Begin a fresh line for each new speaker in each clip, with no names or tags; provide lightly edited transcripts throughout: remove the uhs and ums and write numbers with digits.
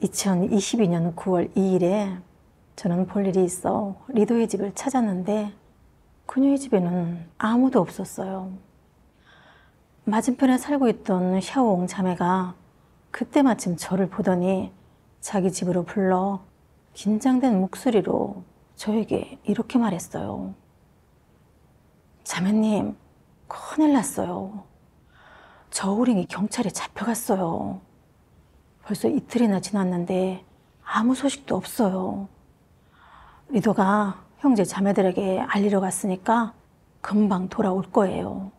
2022년 9월 2일에 저는 볼 일이 있어 리도의 집을 찾았는데 그녀의 집에는 아무도 없었어요. 맞은편에 살고 있던 샤오옹 자매가 그때 마침 저를 보더니 자기 집으로 불러 긴장된 목소리로 저에게 이렇게 말했어요. 자매님, 큰일 났어요. 저우링이 경찰에 잡혀갔어요. 벌써 이틀이나 지났는데 아무 소식도 없어요. 리도가 형제 자매들에게 알리러 갔으니까 금방 돌아올 거예요.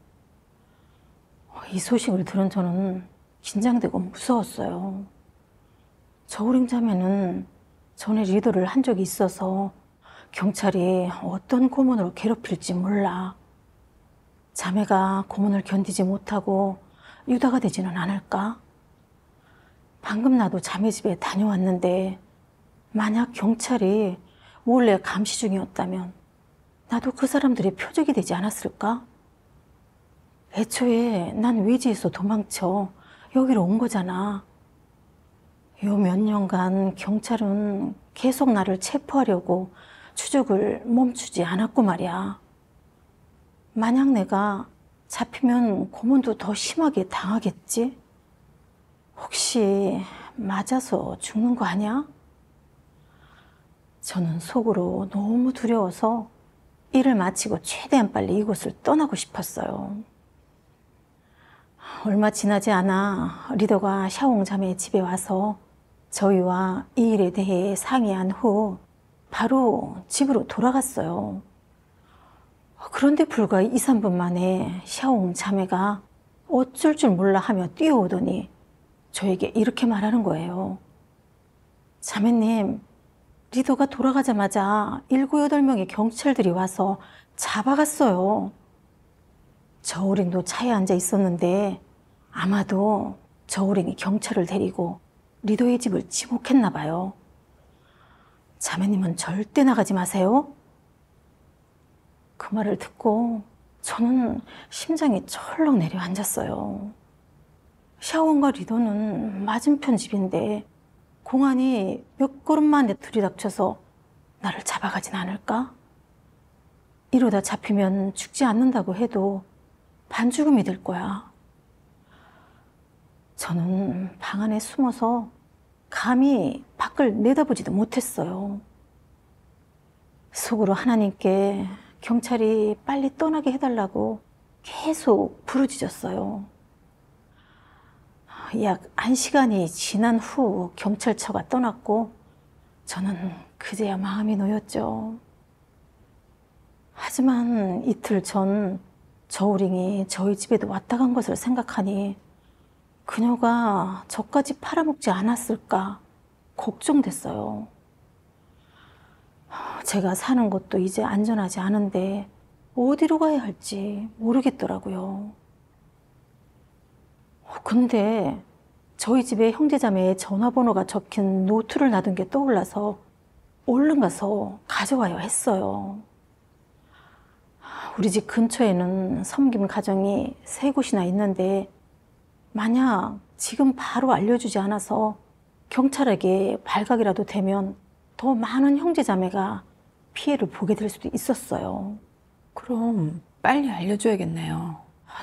이 소식을 들은 저는 긴장되고 무서웠어요. 저우링 자매는 전에 리도를 한 적이 있어서 경찰이 어떤 고문으로 괴롭힐지 몰라. 자매가 고문을 견디지 못하고 유다가 되지는 않을까? 방금 나도 자매 집에 다녀왔는데 만약 경찰이 몰래 감시 중이었다면 나도 그 사람들의 표적이 되지 않았을까? 애초에 난 외지에서 도망쳐 여기로 온 거잖아. 요 몇 년간 경찰은 계속 나를 체포하려고 추적을 멈추지 않았고 말이야. 만약 내가 잡히면 고문도 더 심하게 당하겠지? 혹시 맞아서 죽는 거 아니야? 저는 속으로 너무 두려워서 일을 마치고 최대한 빨리 이곳을 떠나고 싶었어요. 얼마 지나지 않아 리더가 샤옹 자매의 집에 와서 저희와 이 일에 대해 상의한 후 바로 집으로 돌아갔어요. 그런데 불과 2, 3분 만에 샤옹 자매가 어쩔 줄 몰라 하며 뛰어오더니 저에게 이렇게 말하는 거예요. 자매님, 리더가 돌아가자마자 7, 8명의 경찰들이 와서 잡아갔어요. 저우링도 차에 앉아 있었는데 아마도 저우링이 경찰을 데리고 리더의 집을 지목했나 봐요. 자매님은 절대 나가지 마세요. 그 말을 듣고 저는 심장이 철렁 내려앉았어요. 샤오원과 리더는 맞은편 집인데 공안이 몇 걸음만 내 들이닥쳐서 나를 잡아가진 않을까? 이러다 잡히면 죽지 않는다고 해도 반죽음이 될 거야. 저는 방 안에 숨어서 감히 밖을 내다보지도 못했어요. 속으로 하나님께 경찰이 빨리 떠나게 해달라고 계속 부르짖었어요. 약 1시간이 지난 후 경찰차가 떠났고 저는 그제야 마음이 놓였죠. 하지만 이틀 전 저우링이 저희 집에도 왔다 간 것을 생각하니 그녀가 저까지 팔아먹지 않았을까 걱정됐어요. 제가 사는 곳도 이제 안전하지 않은데 어디로 가야 할지 모르겠더라고요. 근데 저희 집에 형제자매의 전화번호가 적힌 노트를 놔둔 게 떠올라서 얼른 가서 가져와야 했어요. 우리 집 근처에는 섬김 가정이 3곳이나 있는데 만약 지금 바로 알려주지 않아서 경찰에게 발각이라도 되면 더 많은 형제자매가 피해를 보게 될 수도 있었어요.
그럼 빨리 알려줘야겠네요.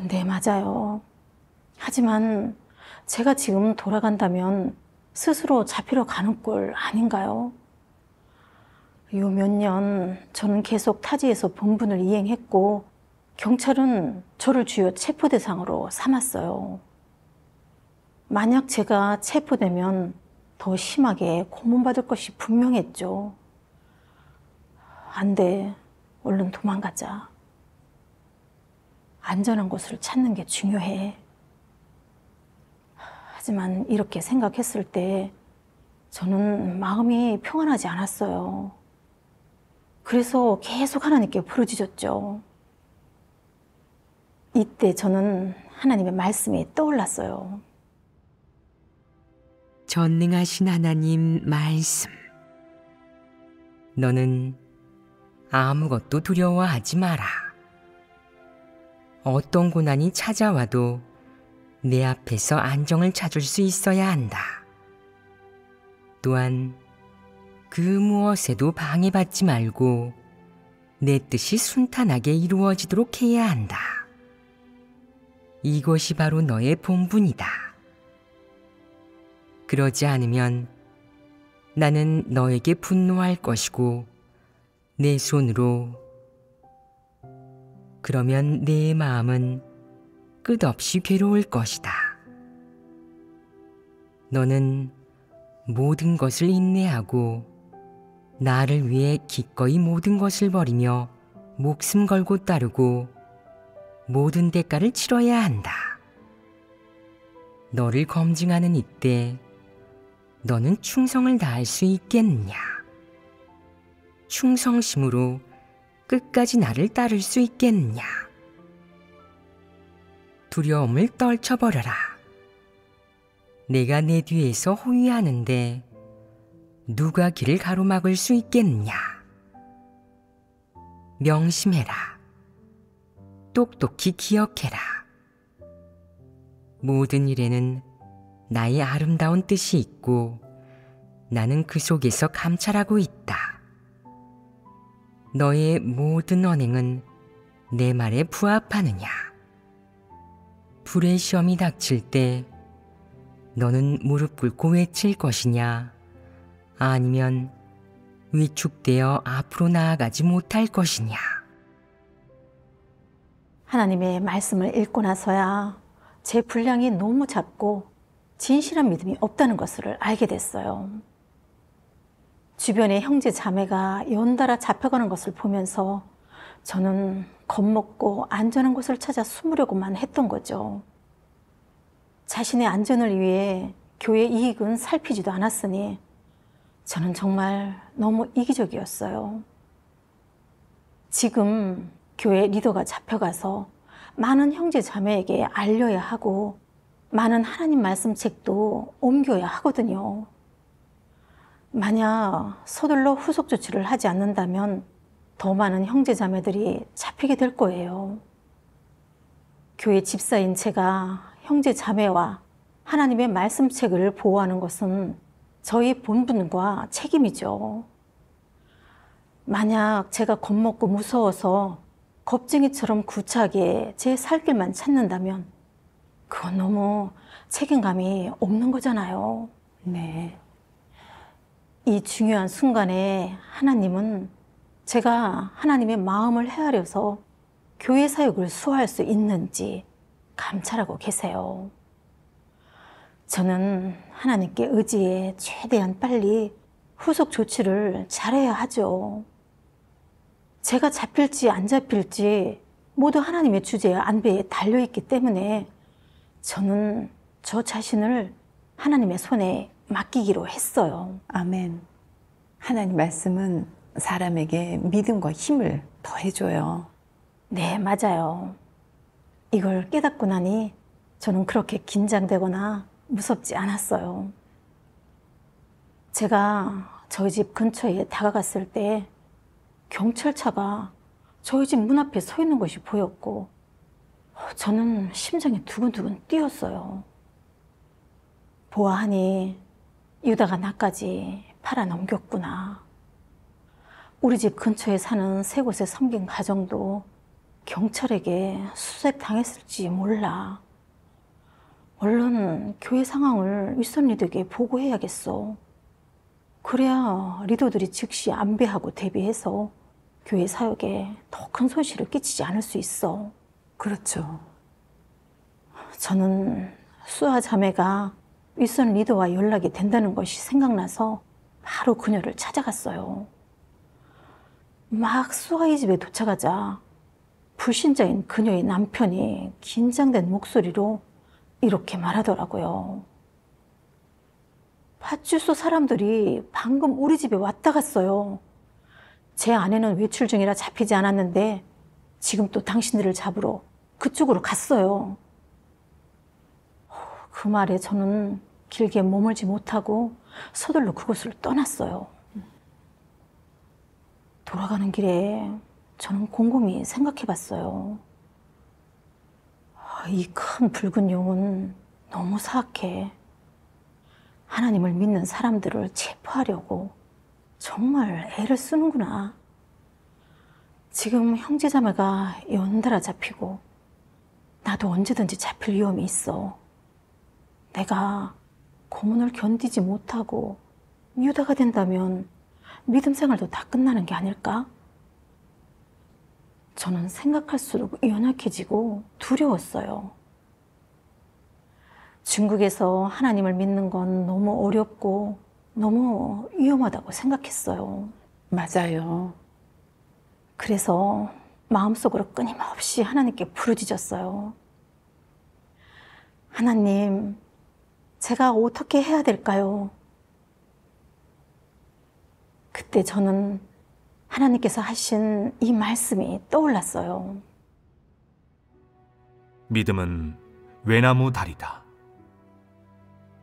네, 맞아요. 하지만 제가 지금 돌아간다면 스스로 잡히러 가는 꼴 아닌가요? 요 몇 년 저는 계속 타지에서 본분을 이행했고 경찰은 저를 주요 체포 대상으로 삼았어요. 만약 제가 체포되면 더 심하게 고문받을 것이 분명했죠. 안 돼, 얼른 도망가자. 안전한 곳을 찾는 게 중요해. 하지만 이렇게 생각했을 때 저는 마음이 평안하지 않았어요. 그래서 계속 하나님께 부르짖었죠. 이때 저는 하나님의 말씀이 떠올랐어요.
전능하신 하나님 말씀. 너는 아무것도 두려워하지 마라. 어떤 고난이 찾아와도 내 앞에서 안정을 찾을 수 있어야 한다. 또한 그 무엇에도 방해받지 말고 내 뜻이 순탄하게 이루어지도록 해야 한다. 이것이 바로 너의 본분이다. 그러지 않으면 나는 너에게 분노할 것이고 내 손으로 그러면 내 마음은 끝없이 괴로울 것이다. 너는 모든 것을 인내하고 나를 위해 기꺼이 모든 것을 버리며 목숨 걸고 따르고 모든 대가를 치러야 한다. 너를 검증하는 이때 너는 충성을 다할 수 있겠느냐? 충성심으로 끝까지 나를 따를 수 있겠느냐? 두려움을 떨쳐버려라. 내가 내 뒤에서 호위하는데 누가 길을 가로막을 수 있겠느냐? 명심해라. 똑똑히 기억해라. 모든 일에는 나의 아름다운 뜻이 있고 나는 그 속에서 감찰하고 있다. 너의 모든 언행은 내 말에 부합하느냐? 불의 시험이 닥칠 때 너는 무릎 꿇고 외칠 것이냐? 아니면 위축되어 앞으로 나아가지 못할 것이냐?
하나님의 말씀을 읽고 나서야 제 분량이 너무 작고 진실한 믿음이 없다는 것을 알게 됐어요. 주변의 형제 자매가 연달아 잡혀가는 것을 보면서 저는 겁먹고 안전한 곳을 찾아 숨으려고만 했던 거죠. 자신의 안전을 위해 교회 이익은 살피지도 않았으니 저는 정말 너무 이기적이었어요. 지금 교회 리더가 잡혀가서 많은 형제 자매에게 알려야 하고 많은 하나님 말씀 책도 옮겨야 하거든요. 만약 서둘러 후속 조치를 하지 않는다면 더 많은 형제 자매들이 잡히게 될 거예요. 교회 집사인 제가 형제 자매와 하나님의 말씀 책을 보호하는 것은 저희 본분과 책임이죠. 만약 제가 겁먹고 무서워서 겁쟁이처럼 구차하게 제 살 길만 찾는다면 그건 너무 책임감이 없는 거잖아요.
네.
이 중요한 순간에 하나님은 제가 하나님의 마음을 헤아려서 교회 사역을 수호할 수 있는지 감찰하고 계세요. 저는 하나님께 의지해 최대한 빨리 후속 조치를 잘해야 하죠. 제가 잡힐지 안 잡힐지 모두 하나님의 주제에 안배에 달려있기 때문에 저는 저 자신을 하나님의 손에 맡기기로 했어요.
아멘. 하나님 말씀은 사람에게 믿음과 힘을 더해줘요.
네, 맞아요. 이걸 깨닫고 나니 저는 그렇게 긴장되거나 무섭지 않았어요. 제가 저희 집 근처에 다가갔을 때 경찰차가 저희 집 문 앞에 서 있는 것이 보였고 저는 심장이 두근두근 뛰었어요. 보아하니 유다가 나까지 팔아넘겼구나. 우리 집 근처에 사는 세 곳의 섬긴 가정도 경찰에게 수색당했을지 몰라. 얼른 교회 상황을 윗선 리더에게 보고해야겠어. 그래야 리더들이 즉시 안배하고 대비해서 교회 사역에 더 큰 손실을 끼치지 않을 수 있어.
그렇죠.
저는 수아 자매가 윗선 리더와 연락이 된다는 것이 생각나서 바로 그녀를 찾아갔어요. 막 수아의 집에 도착하자 불신자인 그녀의 남편이 긴장된 목소리로 이렇게 말하더라고요. 파출소 사람들이 방금 우리 집에 왔다 갔어요. 제 아내는 외출 중이라 잡히지 않았는데 지금 또 당신들을 잡으러 그쪽으로 갔어요. 그 말에 저는 길게 머물지 못하고 서둘러 그곳을 떠났어요. 돌아가는 길에 저는 곰곰이 생각해 봤어요. 이 큰 붉은 용은 너무 사악해. 하나님을 믿는 사람들을 체포하려고 정말 애를 쓰는구나. 지금 형제자매가 연달아 잡히고 나도 언제든지 잡힐 위험이 있어. 내가 고문을 견디지 못하고 유다가 된다면 믿음 생활도 다 끝나는 게 아닐까? 저는 생각할수록 연약해지고 두려웠어요. 중국에서 하나님을 믿는 건 너무 어렵고 너무 위험하다고 생각했어요.
맞아요.
그래서 마음속으로 끊임없이 하나님께 부르짖었어요. 하나님, 제가 어떻게 해야 될까요? 그때 저는 하나님께서 하신 이 말씀이 떠올랐어요.
믿음은 외나무 다리다.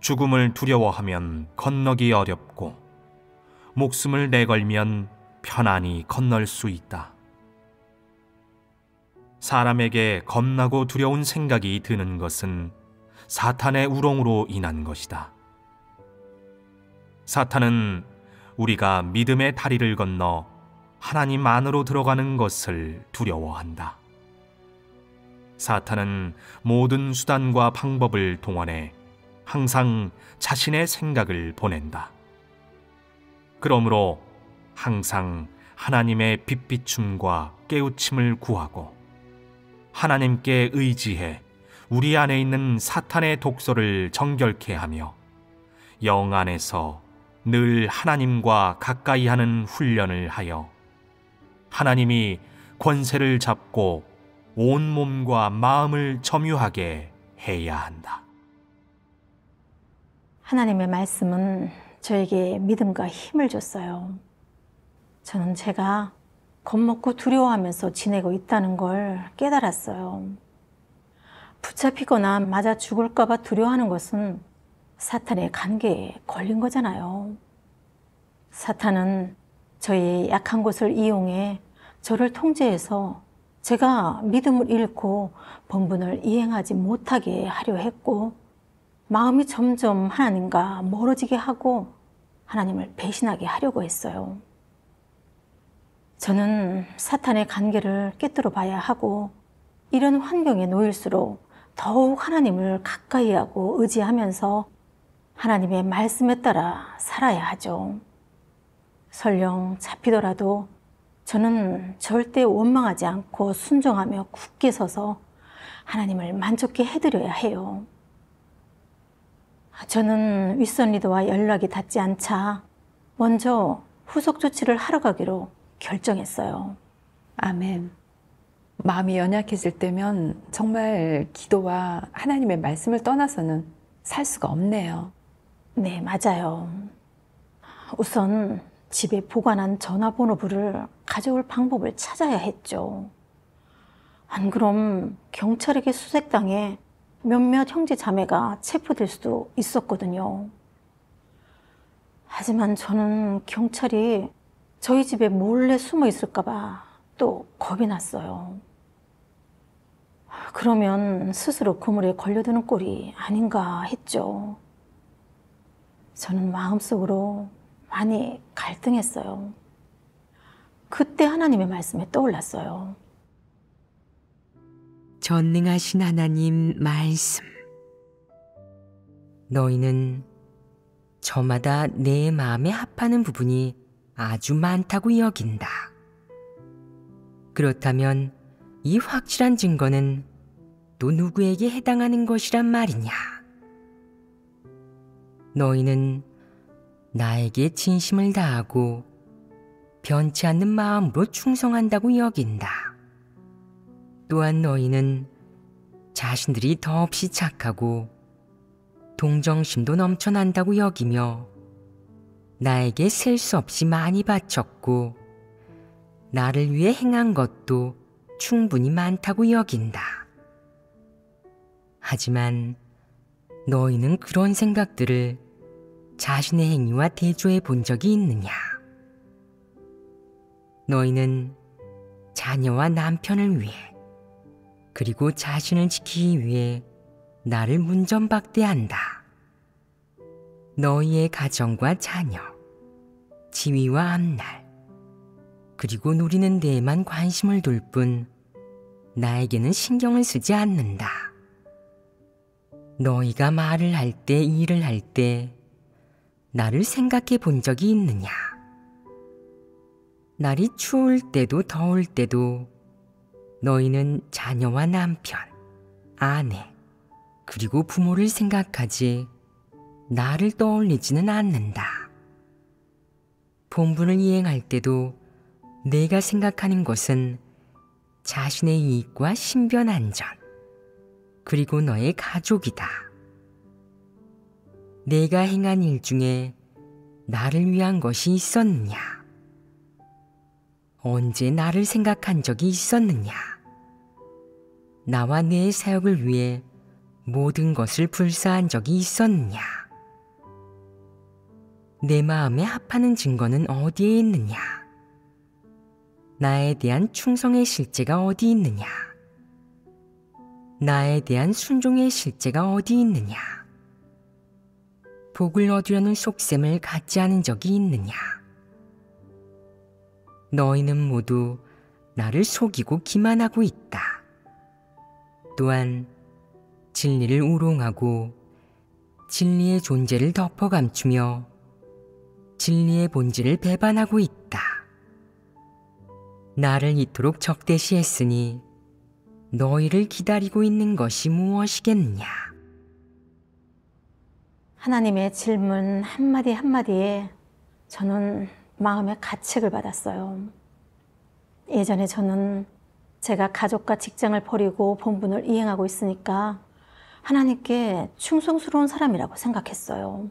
죽음을 두려워하면 건너기 어렵고 목숨을 내걸면 편안히 건널 수 있다. 사람에게 겁나고 두려운 생각이 드는 것은 사탄의 우롱으로 인한 것이다. 사탄은 우리가 믿음의 다리를 건너 하나님 안으로 들어가는 것을 두려워한다. 사탄은 모든 수단과 방법을 동원해 항상 자신의 생각을 보낸다. 그러므로 항상 하나님의 빛비춤과 깨우침을 구하고 하나님께 의지해 우리 안에 있는 사탄의 독소를 정결케 하며 영 안에서 늘 하나님과 가까이 하는 훈련을 하여 하나님이 권세를 잡고 온 몸과 마음을 점유하게 해야 한다.
하나님의 말씀은 저에게 믿음과 힘을 줬어요. 저는 제가 겁먹고 두려워하면서 지내고 있다는 걸 깨달았어요. 붙잡히거나 맞아 죽을까 봐 두려워하는 것은 사탄의 관계에 걸린 거잖아요. 사탄은 저의 약한 곳을 이용해 저를 통제해서 제가 믿음을 잃고 본분을 이행하지 못하게 하려 했고, 마음이 점점 하나님과 멀어지게 하고 하나님을 배신하게 하려고 했어요. 저는 사탄의 관계를 꿰뚫어 봐야 하고, 이런 환경에 놓일수록 더욱 하나님을 가까이 하고 의지하면서 하나님의 말씀에 따라 살아야 하죠. 설령 잡히더라도 저는 절대 원망하지 않고 순종하며 굳게 서서 하나님을 만족케 해드려야 해요. 저는 윗선 리더와 연락이 닿지 않자 먼저 후속 조치를 하러 가기로 결정했어요.
아멘. 마음이 연약해질 때면 정말 기도와 하나님의 말씀을 떠나서는 살 수가 없네요.
네, 맞아요. 우선 집에 보관한 전화번호부를 가져올 방법을 찾아야 했죠. 안 그럼 경찰에게 수색당해 몇몇 형제 자매가 체포될 수도 있었거든요. 하지만 저는 경찰이 저희 집에 몰래 숨어 있을까 봐 또 겁이 났어요. 그러면 스스로 그물에 걸려드는 꼴이 아닌가 했죠. 저는 마음속으로 많이 갈등했어요. 그때 하나님의 말씀이 떠올랐어요.
전능하신 하나님 말씀. 너희는 저마다 내 마음에 합하는 부분이 아주 많다고 여긴다. 그렇다면 이 확실한 증거는 또 누구에게 해당하는 것이란 말이냐? 너희는 나에게 진심을 다하고 변치 않는 마음으로 충성한다고 여긴다. 또한 너희는 자신들이 더없이 착하고 동정심도 넘쳐난다고 여기며 나에게 셀 수 없이 많이 바쳤고 나를 위해 행한 것도 충분히 많다고 여긴다. 하지만 너희는 그런 생각들을 자신의 행위와 대조해 본 적이 있느냐? 너희는 자녀와 남편을 위해 그리고 자신을 지키기 위해 나를 문전박대한다. 너희의 가정과 자녀, 지위와 앞날, 그리고 누리는 데에만 관심을 둘 뿐 나에게는 신경을 쓰지 않는다. 너희가 말을 할 때, 일을 할 때 나를 생각해 본 적이 있느냐? 날이 추울 때도 더울 때도 너희는 자녀와 남편, 아내, 그리고 부모를 생각하지 나를 떠올리지는 않는다. 본분을 이행할 때도 내가 생각하는 것은 자신의 이익과 신변 안전, 그리고 너의 가족이다. 내가 행한 일 중에 나를 위한 것이 있었느냐? 언제 나를 생각한 적이 있었느냐? 나와 내 사역을 위해 모든 것을 불사한 적이 있었느냐? 내 마음에 합하는 증거는 어디에 있느냐? 나에 대한 충성의 실제가 어디 있느냐? 나에 대한 순종의 실제가 어디 있느냐? 복을 얻으려는 속셈을 갖지 않은 적이 있느냐? 너희는 모두 나를 속이고 기만하고 있다. 또한 진리를 우롱하고 진리의 존재를 덮어 감추며 진리의 본질을 배반하고 있다. 나를 이토록 적대시했으니 너희를 기다리고 있는 것이 무엇이겠느냐?
하나님의 질문 한마디 한마디에 저는 마음의 가책을 받았어요. 예전에 저는 제가 가족과 직장을 버리고 본분을 이행하고 있으니까 하나님께 충성스러운 사람이라고 생각했어요.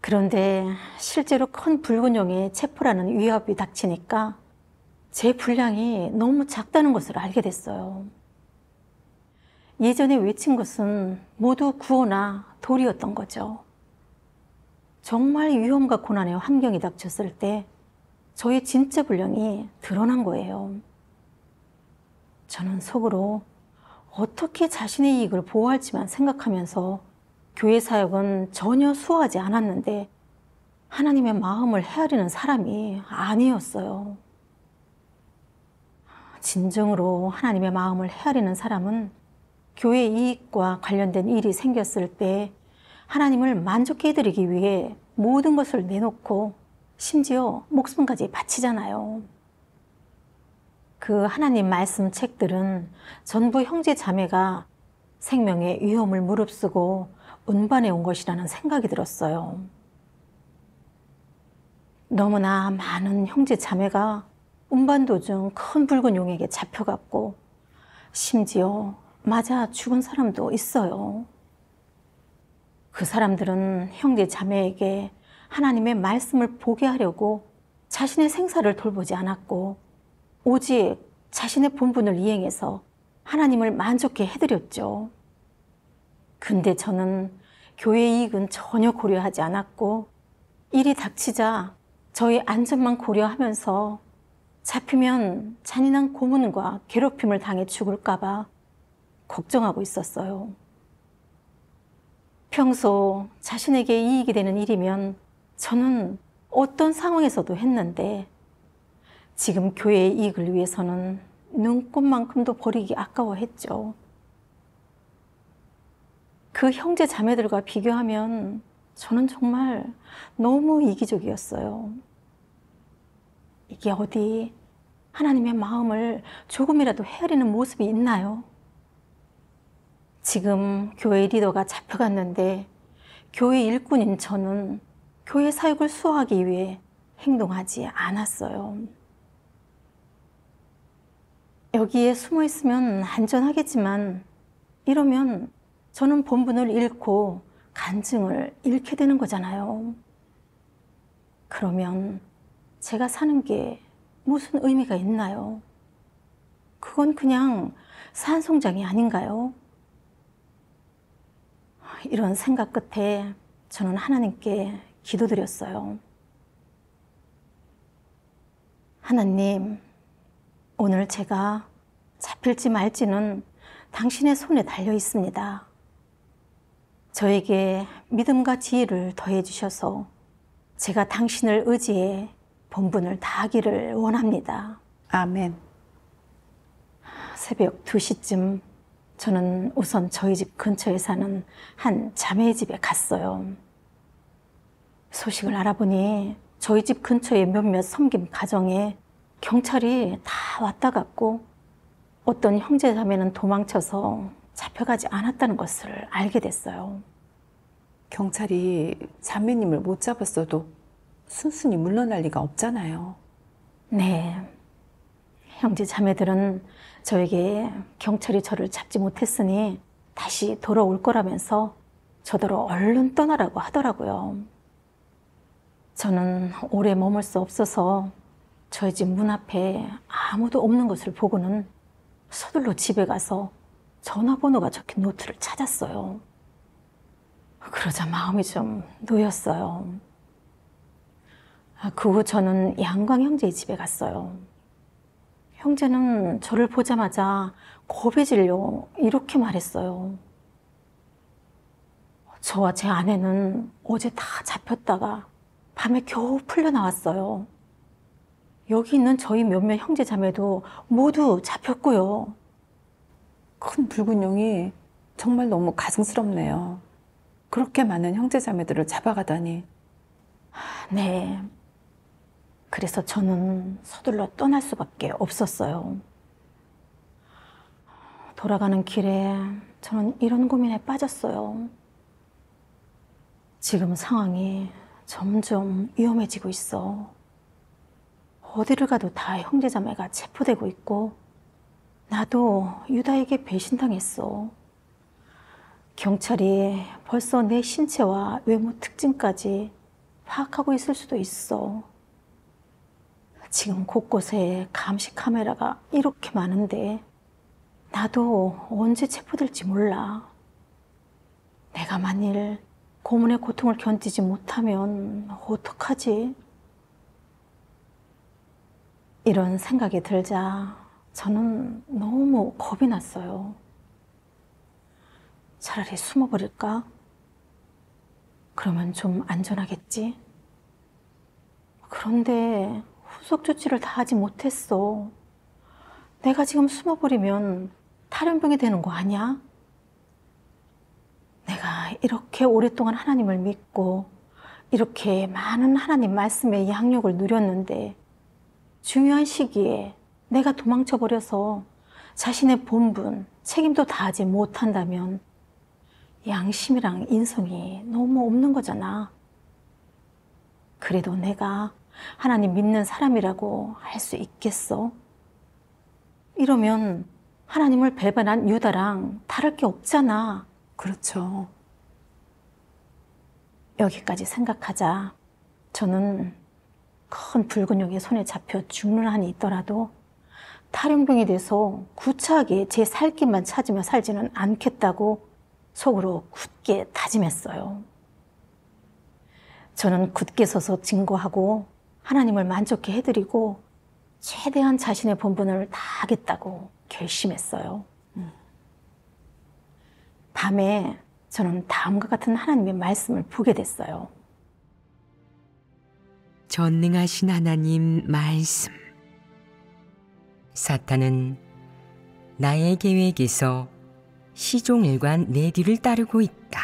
그런데 실제로 큰 붉은 용의 체포라는 위협이 닥치니까 제 분량이 너무 작다는 것을 알게 됐어요. 예전에 외친 것은 모두 구호나 도리였던 거죠. 정말 위험과 고난의 환경이 닥쳤을 때 저의 진짜 분량이 드러난 거예요. 저는 속으로 어떻게 자신의 이익을 보호할지만 생각하면서 교회 사역은 전혀 수호하지 않았는데 하나님의 마음을 헤아리는 사람이 아니었어요. 진정으로 하나님의 마음을 헤아리는 사람은 교회 이익과 관련된 일이 생겼을 때 하나님을 만족해 해드리기 위해 모든 것을 내놓고 심지어 목숨까지 바치잖아요. 그 하나님 말씀 책들은 전부 형제 자매가 생명의 위험을 무릅쓰고 운반해 온 것이라는 생각이 들었어요. 너무나 많은 형제 자매가 운반 도중 큰 붉은 용에게 잡혀갔고 심지어 맞아 죽은 사람도 있어요. 그 사람들은 형제 자매에게 하나님의 말씀을 보게 하려고 자신의 생사를 돌보지 않았고 오직 자신의 본분을 이행해서 하나님을 만족해 해드렸죠. 근데 저는 교회 이익은 전혀 고려하지 않았고 일이 닥치자 저의 안전만 고려하면서 잡히면 잔인한 고문과 괴롭힘을 당해 죽을까 봐 걱정하고 있었어요. 평소 자신에게 이익이 되는 일이면 저는 어떤 상황에서도 했는데 지금 교회의 이익을 위해서는 눈꽃만큼도 버리기 아까워했죠. 그 형제 자매들과 비교하면 저는 정말 너무 이기적이었어요. 이게 어디 하나님의 마음을 조금이라도 헤아리는 모습이 있나요? 지금 교회 리더가 잡혀갔는데 교회 일꾼인 저는 교회 사역을 수호하기 위해 행동하지 않았어요. 여기에 숨어 있으면 안전하겠지만 이러면 저는 본분을 잃고 간증을 잃게 되는 거잖아요. 그러면 제가 사는 게 무슨 의미가 있나요? 그건 그냥 산송장이 아닌가요? 이런 생각 끝에 저는 하나님께 기도드렸어요. 하나님, 오늘 제가 잡힐지 말지는 당신의 손에 달려 있습니다. 저에게 믿음과 지혜를 더해 주셔서 제가 당신을 의지해 본분을 다하기를 원합니다.
아멘.
새벽 2시쯤 저는 우선 저희 집 근처에 사는 한 자매의 집에 갔어요. 소식을 알아보니 저희 집 근처의 몇몇 섬김 가정에 경찰이 다 왔다 갔고 어떤 형제 자매는 도망쳐서 잡혀가지 않았다는 것을 알게 됐어요.
경찰이 자매님을 못 잡았어도 순순히 물러날 리가 없잖아요.
네. 형제 자매들은 저에게 경찰이 저를 잡지 못했으니 다시 돌아올 거라면서 저더러 얼른 떠나라고 하더라고요. 저는 오래 머물 수 없어서 저희 집 문 앞에 아무도 없는 것을 보고는 서둘러 집에 가서 전화번호가 적힌 노트를 찾았어요. 그러자 마음이 좀 놓였어요. 그 후 저는 양광 형제의 집에 갔어요. 형제는 저를 보자마자 겁에 질려 이렇게 말했어요. 저와 제 아내는 어제 다 잡혔다가 밤에 겨우 풀려나왔어요. 여기 있는 저희 몇몇 형제 자매도 모두 잡혔고요.
큰 붉은 용이 정말 너무 가증스럽네요. 그렇게 많은 형제 자매들을 잡아가다니.
네. 그래서 저는 서둘러 떠날 수밖에 없었어요. 돌아가는 길에 저는 이런 고민에 빠졌어요. 지금 상황이 점점 위험해지고 있어. 어디를 가도 다 형제자매가 체포되고 있고 나도 유다에게 배신당했어. 경찰이 벌써 내 신체와 외모 특징까지 파악하고 있을 수도 있어. 지금 곳곳에 감시 카메라가 이렇게 많은데 나도 언제 체포될지 몰라. 내가 만일 고문의 고통을 견디지 못하면 어떡하지? 이런 생각이 들자 저는 너무 겁이 났어요. 차라리 숨어버릴까? 그러면 좀 안전하겠지? 그런데 후속 조치를 다 하지 못했어. 내가 지금 숨어버리면 탈영병이 되는 거 아니야? 내가 이렇게 오랫동안 하나님을 믿고 이렇게 많은 하나님 말씀의 양육을 누렸는데 중요한 시기에 내가 도망쳐버려서 자신의 본분, 책임도 다하지 못한다면 양심이랑 인성이 너무 없는 거잖아. 그래도 내가 하나님 믿는 사람이라고 할 수 있겠어? 이러면 하나님을 배반한 유다랑 다를 게 없잖아.
그렇죠.
여기까지 생각하자 저는 큰 붉은 용의 손에 잡혀 죽는 한이 있더라도 탈영병이 돼서 구차하게 제 살 길만 찾으며 살지는 않겠다고 속으로 굳게 다짐했어요. 저는 굳게 서서 증거하고 하나님을 만족해 해드리고 최대한 자신의 본분을 다하겠다고 결심했어요. 밤에 저는 다음과 같은 하나님의 말씀을 보게 됐어요.
전능하신 하나님 말씀. 사탄은 나의 계획에서 시종일관 내 뒤를 따르고 있다.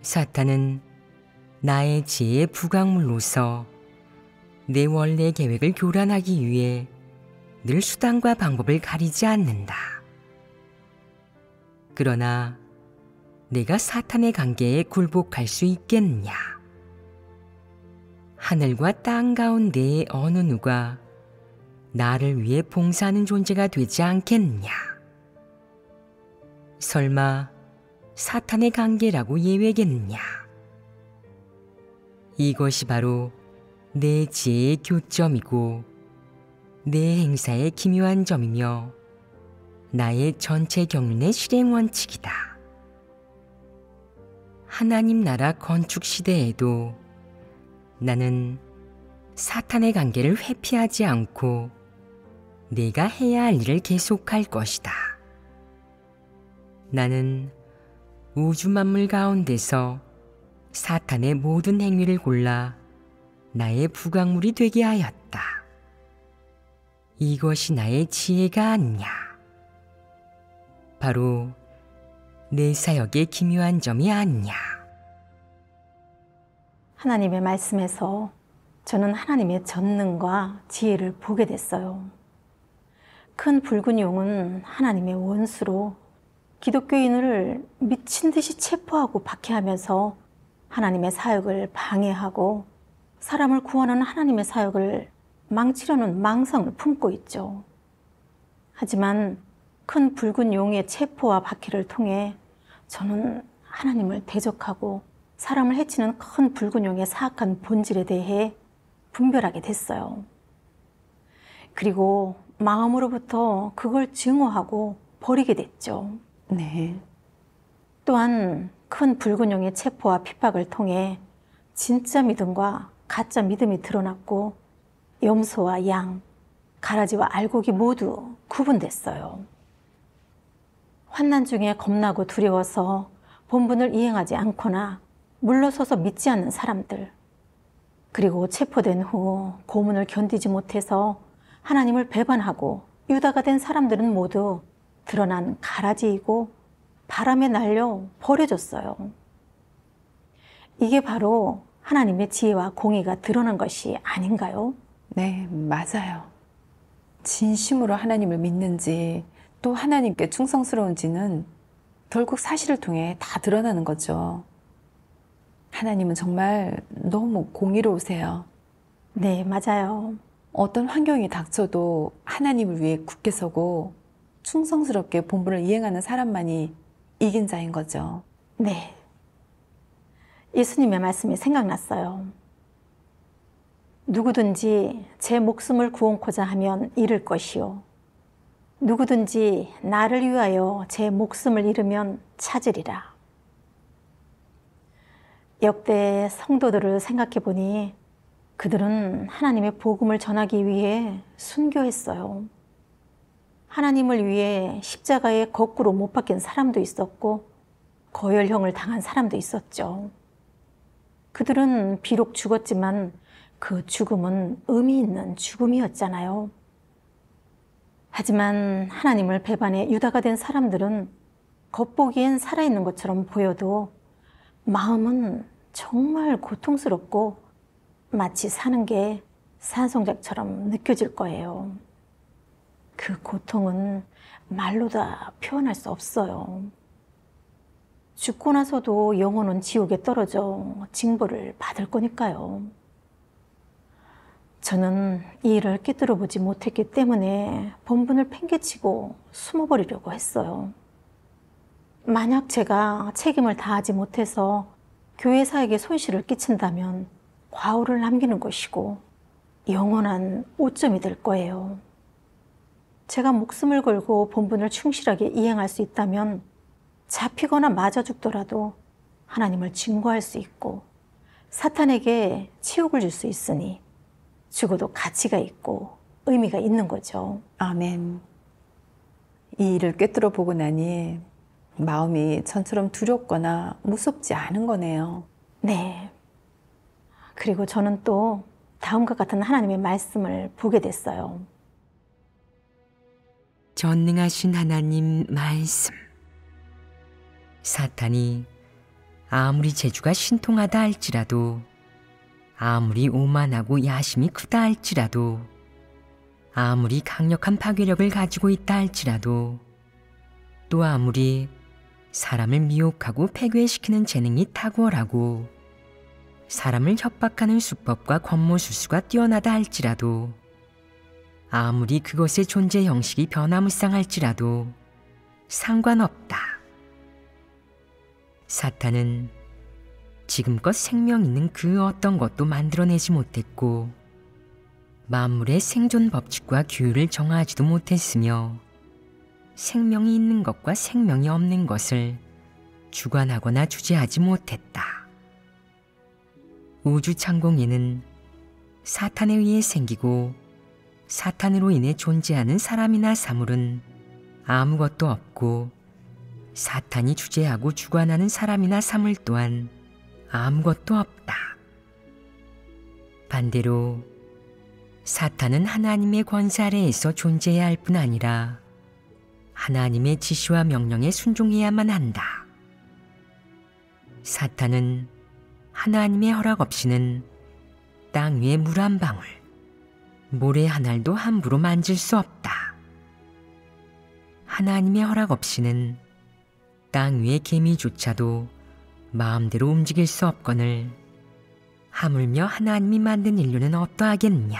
사탄은 나의 지혜의 부강물로서 내 원래 계획을 교란하기 위해 늘 수단과 방법을 가리지 않는다. 그러나 내가 사탄의 관계에 굴복할 수 있겠느냐? 하늘과 땅 가운데의 어느 누가 나를 위해 봉사하는 존재가 되지 않겠느냐? 설마 사탄의 관계라고 예외겠느냐? 이것이 바로 내 지혜의 교점이고 내 행사의 기묘한 점이며 나의 전체 경륜의 실행 원칙이다. 하나님 나라 건축 시대에도 나는 사탄의 관계를 회피하지 않고 내가 해야 할 일을 계속할 것이다. 나는 우주 만물 가운데서 사탄의 모든 행위를 골라 나의 부강물이 되게 하였다. 이것이 나의 지혜가 아니냐. 바로 내 사역의 기묘한 점이 아니냐.
하나님의 말씀에서 저는 하나님의 전능과 지혜를 보게 됐어요. 큰 붉은 용은 하나님의 원수로 기독교인을 미친 듯이 체포하고 박해하면서 하나님의 사역을 방해하고 사람을 구원하는 하나님의 사역을 망치려는 망상을 품고 있죠. 하지만 큰 붉은 용의 체포와 박해를 통해 저는 하나님을 대적하고 사람을 해치는 큰 붉은 용의 사악한 본질에 대해 분별하게 됐어요. 그리고 마음으로부터 그걸 증오하고 버리게 됐죠.
네.
또한 큰 붉은 용의 체포와 핍박을 통해 진짜 믿음과 가짜 믿음이 드러났고 염소와 양, 가라지와 알곡이 모두 구분됐어요. 환난 중에 겁나고 두려워서 본분을 이행하지 않거나 물러서서 믿지 않는 사람들, 그리고 체포된 후 고문을 견디지 못해서 하나님을 배반하고 유다가 된 사람들은 모두 드러난 가라지이고 바람에 날려 버려졌어요. 이게 바로 하나님의 지혜와 공의가 드러난 것이 아닌가요?
네, 맞아요. 진심으로 하나님을 믿는지 또 하나님께 충성스러운지는 결국 사실을 통해 다 드러나는 거죠. 하나님은 정말 너무 공의로우세요.
네, 맞아요.
어떤 환경이 닥쳐도 하나님을 위해 굳게 서고 충성스럽게 본분을 이행하는 사람만이 이긴 자인 거죠.
네. 예수님의 말씀이 생각났어요. 누구든지 제 목숨을 구원코자 하면 잃을 것이요. 누구든지 나를 위하여 제 목숨을 잃으면 찾으리라. 역대 성도들을 생각해 보니 그들은 하나님의 복음을 전하기 위해 순교했어요. 하나님을 위해 십자가에 거꾸로 못 박힌 사람도 있었고 거열형을 당한 사람도 있었죠. 그들은 비록 죽었지만 그 죽음은 의미 있는 죽음이었잖아요. 하지만 하나님을 배반해 유다가 된 사람들은 겉보기엔 살아있는 것처럼 보여도 마음은 정말 고통스럽고 마치 사는 게 산송작처럼 느껴질 거예요. 그 고통은 말로 다 표현할 수 없어요. 죽고 나서도 영혼은 지옥에 떨어져 징벌을 받을 거니까요. 저는 이 일을 꿰뚫어 보지 못했기 때문에 본분을 팽개치고 숨어버리려고 했어요. 만약 제가 책임을 다하지 못해서 교회 사역에 손실을 끼친다면 과오를 남기는 것이고 영원한 오점이 될 거예요. 제가 목숨을 걸고 본분을 충실하게 이행할 수 있다면 잡히거나 맞아 죽더라도 하나님을 증거할 수 있고 사탄에게 치욕을 줄 수 있으니 죽어도 가치가 있고 의미가 있는 거죠.
아멘. 이 일을 꿰뚫어 보고 나니 마음이 전처럼 두렵거나 무섭지 않은 거네요.
네. 그리고 저는 또 다음과 같은 하나님의 말씀을 보게 됐어요.
전능하신 하나님 말씀. 사탄이 아무리 재주가 신통하다 할지라도, 아무리 오만하고 야심이 크다 할지라도, 아무리 강력한 파괴력을 가지고 있다 할지라도, 또 아무리 사람을 미혹하고 폐괴시키는 재능이 탁월하고 사람을 협박하는 수법과 권모술수가 뛰어나다 할지라도, 아무리 그것의 존재 형식이 변화무쌍할지라도 상관없다. 사탄은 지금껏 생명 있는 그 어떤 것도 만들어내지 못했고 만물의 생존 법칙과 규율을 정하지도 못했으며 생명이 있는 것과 생명이 없는 것을 주관하거나 주재하지 못했다. 우주 창공에는 사탄에 의해 생기고 사탄으로 인해 존재하는 사람이나 사물은 아무것도 없고 사탄이 주재하고 주관하는 사람이나 사물 또한 아무것도 없다. 반대로 사탄은 하나님의 권세 아래에서 존재해야 할 뿐 아니라 하나님의 지시와 명령에 순종해야만 한다. 사탄은 하나님의 허락 없이는 땅 위에 물 한 방울, 모래 한 알도 함부로 만질 수 없다. 하나님의 허락 없이는 땅 위의 개미조차도 마음대로 움직일 수 없거늘 하물며 하나님이 만든 인류는 어떠하겠느냐.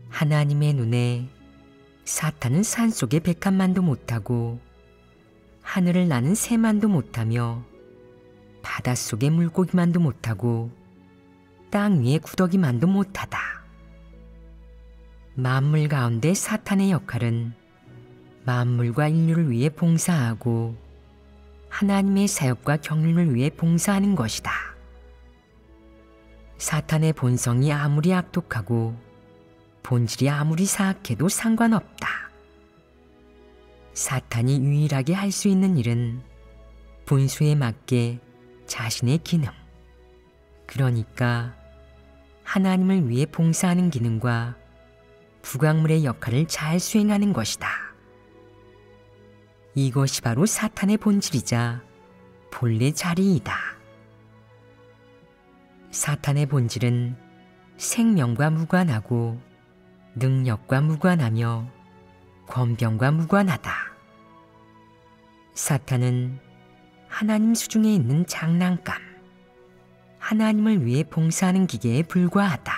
하나님의 눈에 사탄은 산속의 백합만도 못하고 하늘을 나는 새만도 못하며 바닷속의 물고기만도 못하고 땅 위의 구더기만도 못하다. 만물 가운데 사탄의 역할은 만물과 인류를 위해 봉사하고 하나님의 사역과 경륜을 위해 봉사하는 것이다. 사탄의 본성이 아무리 악독하고 본질이 아무리 사악해도 상관없다. 사탄이 유일하게 할 수 있는 일은 분수에 맞게 자신의 기능, 그러니까 하나님을 위해 봉사하는 기능과 부각물의 역할을 잘 수행하는 것이다. 이것이 바로 사탄의 본질이자 본래 자리이다. 사탄의 본질은 생명과 무관하고 능력과 무관하며 권병과 무관하다. 사탄은 하나님 수중에 있는 장난감, 하나님을 위해 봉사하는 기계에 불과하다.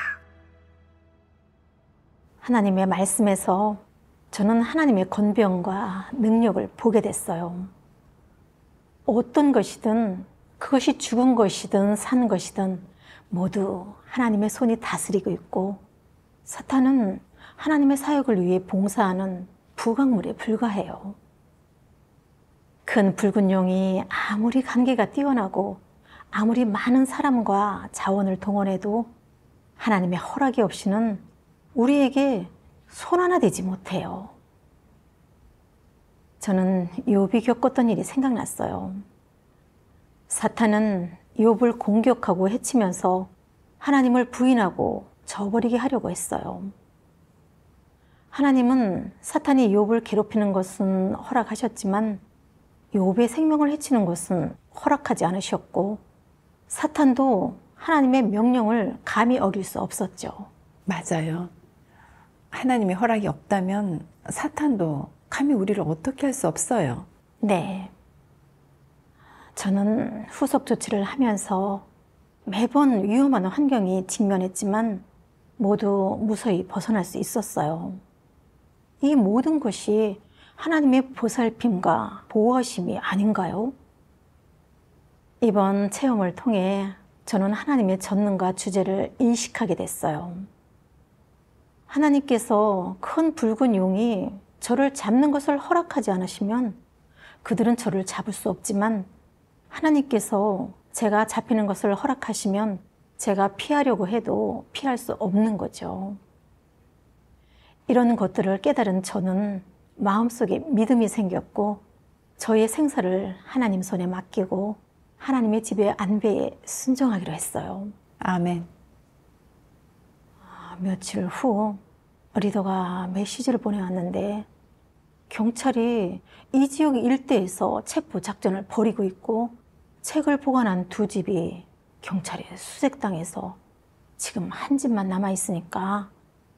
하나님의 말씀에서 저는 하나님의 권병과 능력을 보게 됐어요. 어떤 것이든 그것이 죽은 것이든 산 것이든 모두 하나님의 손이 다스리고 있고 사탄은 하나님의 사역을 위해 봉사하는 부각물에 불과해요. 큰 붉은 용이 아무리 관계가 뛰어나고 아무리 많은 사람과 자원을 동원해도 하나님의 허락이 없이는 우리에게 손 하나 대지 못해요. 저는 욥이 겪었던 일이 생각났어요. 사탄은 욥을 공격하고 해치면서 하나님을 부인하고 저버리게 하려고 했어요. 하나님은 사탄이 욥을 괴롭히는 것은 허락하셨지만 욥의 생명을 해치는 것은 허락하지 않으셨고 사탄도 하나님의 명령을 감히 어길 수 없었죠.
맞아요. 하나님의 허락이 없다면 사탄도 감히 우리를 어떻게 할 수 없어요.
네. 저는 후속 조치를 하면서 매번 위험한 환경이 직면했지만 모두 무사히 벗어날 수 있었어요. 이 모든 것이 하나님의 보살핌과 보호하심이 아닌가요? 이번 체험을 통해 저는 하나님의 전능과 주재를 인식하게 됐어요. 하나님께서 큰 붉은 용이 저를 잡는 것을 허락하지 않으시면 그들은 저를 잡을 수 없지만 하나님께서 제가 잡히는 것을 허락하시면 제가 피하려고 해도 피할 수 없는 거죠. 이런 것들을 깨달은 저는 마음속에 믿음이 생겼고 저의 생사를 하나님 손에 맡기고 하나님의 지배 안배에 순종하기로 했어요.
아멘.
며칠 후 리더가 메시지를 보내왔는데 경찰이 이 지역 일대에서 체포 작전을 벌이고 있고 책을 보관한 두 집이 경찰에 수색당해서 지금 한 집만 남아있으니까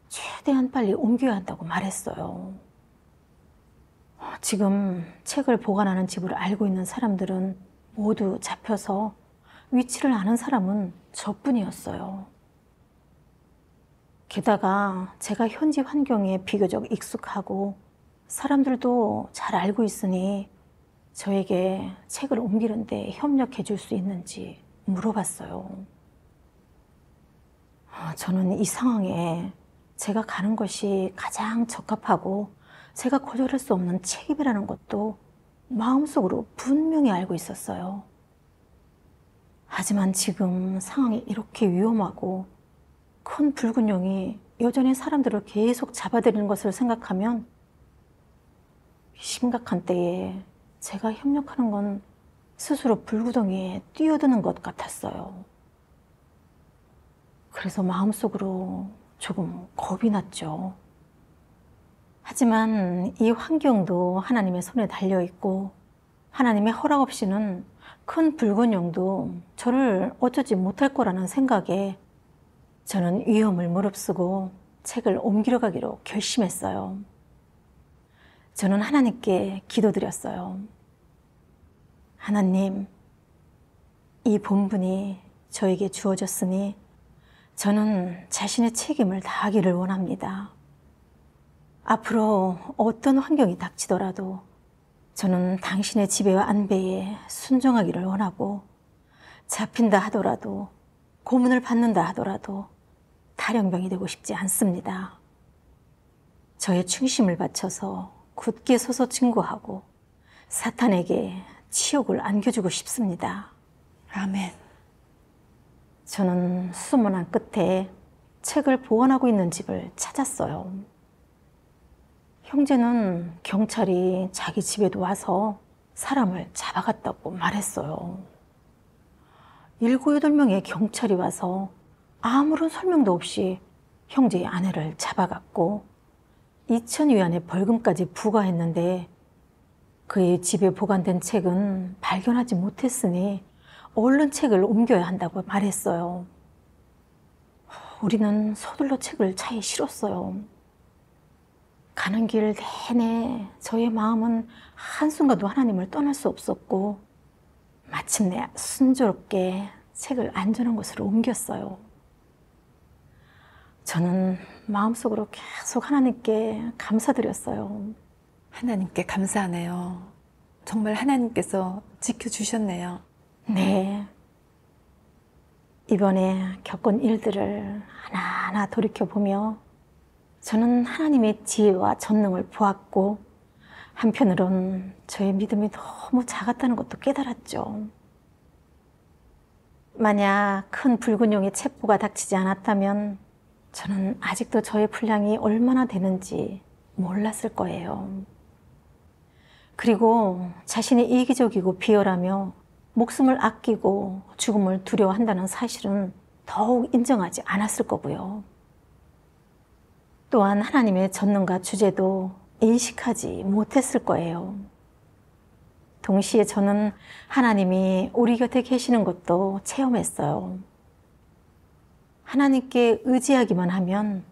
최대한 빨리 옮겨야 한다고 말했어요. 지금 책을 보관하는 집을 알고 있는 사람들은 모두 잡혀서 위치를 아는 사람은 저뿐이었어요. 게다가 제가 현지 환경에 비교적 익숙하고 사람들도 잘 알고 있으니 저에게 책을 옮기는데 협력해 줄 수 있는지 물어봤어요. 저는 이 상황에 제가 가는 것이 가장 적합하고 제가 거절할 수 없는 책임이라는 것도 마음속으로 분명히 알고 있었어요. 하지만 지금 상황이 이렇게 위험하고 큰 붉은 용이 여전히 사람들을 계속 잡아들이는 것을 생각하면 심각한 때에 제가 협력하는 건 스스로 불구덩이에 뛰어드는 것 같았어요. 그래서 마음속으로 조금 겁이 났죠. 하지만 이 환경도 하나님의 손에 달려있고 하나님의 허락 없이는 큰 붉은 용도 저를 어쩌지 못할 거라는 생각에 저는 위험을 무릅쓰고 책을 옮기러 가기로 결심했어요. 저는 하나님께 기도드렸어요. 하나님, 이 본분이 저에게 주어졌으니 저는 자신의 책임을 다하기를 원합니다. 앞으로 어떤 환경이 닥치더라도 저는 당신의 지배와 안배에 순종하기를 원하고 잡힌다 하더라도 고문을 받는다 하더라도 탈영병이 되고 싶지 않습니다. 저의 충심을 바쳐서 굳게 서서 증거하고 사탄에게 치욕을 안겨주고 싶습니다.
아멘.
저는 수문안 끝에 책을 보관하고 있는 집을 찾았어요. 형제는 경찰이 자기 집에도 와서 사람을 잡아갔다고 말했어요. 7, 8명의 경찰이 와서 아무런 설명도 없이 형제의 아내를 잡아갔고 2,000위안의 벌금까지 부과했는데 그의 집에 보관된 책은 발견하지 못했으니 얼른 책을 옮겨야 한다고 말했어요. 우리는 서둘러 책을 차에 실었어요. 가는 길 내내 저의 마음은 한순간도 하나님을 떠날 수 없었고 마침내 순조롭게 책을 안전한 곳으로 옮겼어요. 저는 마음속으로 계속 하나님께 감사드렸어요.
하나님께 감사하네요. 정말 하나님께서 지켜주셨네요.
네. 이번에 겪은 일들을 하나하나 돌이켜보며 저는 하나님의 지혜와 전능을 보았고 한편으론 저의 믿음이 너무 작았다는 것도 깨달았죠. 만약 큰 붉은 용의 체포가 닥치지 않았다면 저는 아직도 저의 분량이 얼마나 되는지 몰랐을 거예요. 그리고 자신이 이기적이고 비열하며 목숨을 아끼고 죽음을 두려워한다는 사실은 더욱 인정하지 않았을 거고요. 또한 하나님의 전능과 주제도 인식하지 못했을 거예요. 동시에 저는 하나님이 우리 곁에 계시는 것도 체험했어요. 하나님께 의지하기만 하면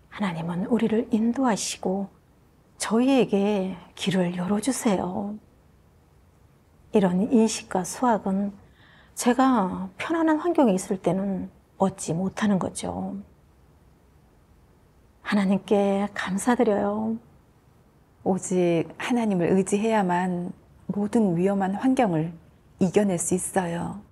하나님은 우리를 인도하시고 저희에게 길을 열어주세요. 이런 인식과 수학은 제가 편안한 환경에 있을 때는 얻지 못하는 거죠. 하나님께 감사드려요.
오직 하나님을 의지해야만 모든 위험한 환경을 이겨낼 수 있어요.